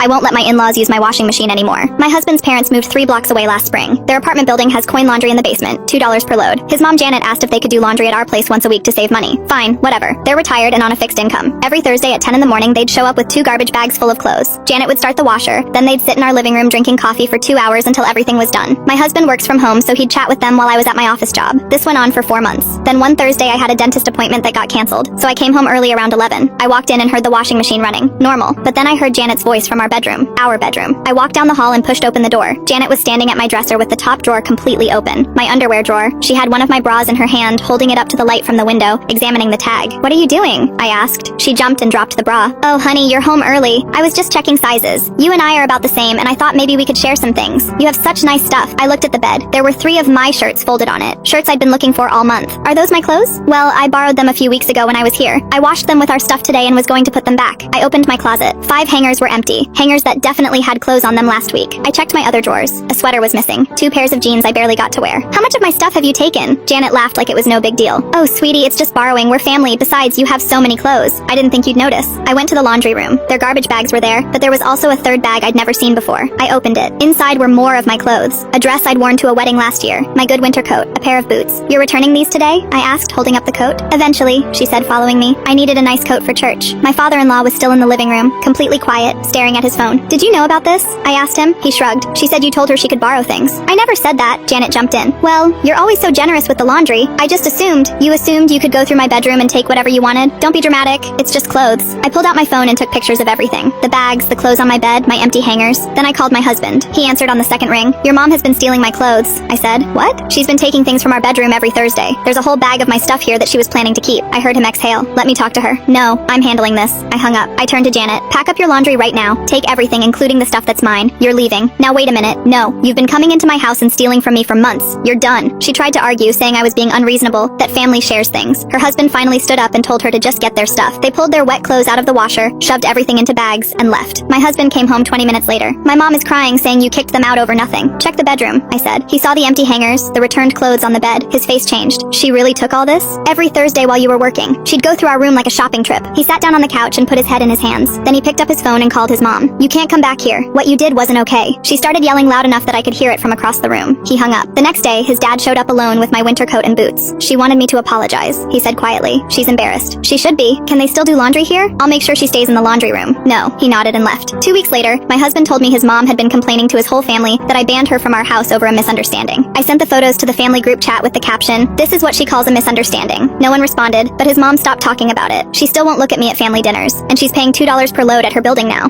I won't let my in-laws use my washing machine anymore. My husband's parents moved 3 blocks away last spring. Their apartment building has coin laundry in the basement, $2 per load. His mom Janet asked if they could do laundry at our place once a week to save money. Fine, whatever. They're retired and on a fixed income. Every Thursday at 10 in the morning, they'd show up with 2 garbage bags full of clothes. Janet would start the washer, then they'd sit in our living room drinking coffee for 2 hours until everything was done. My husband works from home, so he'd chat with them while I was at my office job. This went on for 4 months. Then one Thursday, I had a dentist appointment that got canceled, so I came home early around 11. I walked in and heard the washing machine running. Normal. But then I heard Janet's voice from our bedroom. I walked down the hall and pushed open the door. Janet was standing at my dresser with the top drawer completely open. My underwear drawer. She had one of my bras in her hand, holding it up to the light from the window, examining the tag. "What are you doing?" I asked. She jumped and dropped the bra. "Oh, honey, you're home early. I was just checking sizes. You and I are about the same, and I thought maybe we could share some things. You have such nice stuff." I looked at the bed. There were 3 of my shirts folded on it. Shirts I'd been looking for all month. "Are those my clothes?" "Well, I borrowed them a few weeks ago when I was here. I washed them with our stuff today and was going to put them back." I opened my closet. 5 hangers were empty. Hangers that definitely had clothes on them last week. I checked my other drawers. A sweater was missing. 2 pairs of jeans I barely got to wear. "How much of my stuff have you taken?" Janet laughed like it was no big deal. "Oh, sweetie, it's just borrowing. We're family. Besides, you have so many clothes. I didn't think you'd notice." I went to the laundry room. Their garbage bags were there, but there was also a 3rd bag I'd never seen before. I opened it. Inside were more of my clothes. A dress I'd worn to a wedding last year. My good winter coat. A pair of boots. "You're returning these today?" I asked, holding up the coat. "Eventually," she said, following me. I needed a nice coat for church. My father-in-law was still in the living room, completely quiet, staring at his phone. "Did you know about this?" I asked him. He shrugged. "She said you told her she could borrow things." "I never said that," Janet jumped in. "Well, you're always so generous with the laundry. I just assumed. You assumed you could go through my bedroom and take whatever you wanted. Don't be dramatic. It's just clothes." I pulled out my phone and took pictures of everything. The bags, the clothes on my bed, my empty hangers. Then I called my husband. He answered on the 2nd ring. "Your mom has been stealing my clothes." I said. "What?" "She's been taking things from our bedroom every Thursday. There's a whole bag of my stuff here that she was planning to keep." I heard him exhale. "Let me talk to her." "No, I'm handling this." I hung up. I turned to Janet. "Pack up your laundry right now. Take everything, including the stuff that's mine. You're leaving." "Now wait a minute. No, you've been coming into my house and stealing from me for months. You're done." She tried to argue, saying I was being unreasonable, that family shares things. Her husband finally stood up and told her to just get their stuff. They pulled their wet clothes out of the washer, shoved everything into bags, and left. My husband came home 20 minutes later. "My mom is crying, saying you kicked them out over nothing." "Check the bedroom," I said. He saw the empty hangers, the returned clothes on the bed. His face changed. "She really took all this?" "Every Thursday while you were working. She'd go through our room like a shopping trip." He sat down on the couch and put his head in his hands. Then he picked up his phone and called his mom. "You can't come back here. What you did wasn't okay." She started yelling loud enough that I could hear it from across the room. He hung up. The next day, his dad showed up alone with my winter coat and boots. "She wanted me to apologize," he said quietly. "She's embarrassed." "She should be. Can they still do laundry here?" "I'll make sure she stays in the laundry room." "No." He nodded and left. 2 weeks later, my husband told me his mom had been complaining to his whole family that I banned her from our house over a misunderstanding. I sent the photos to the family group chat with the caption, "This is what she calls a misunderstanding." No one responded, but his mom stopped talking about it. She still won't look at me at family dinners, and she's paying $2 per load at her building now.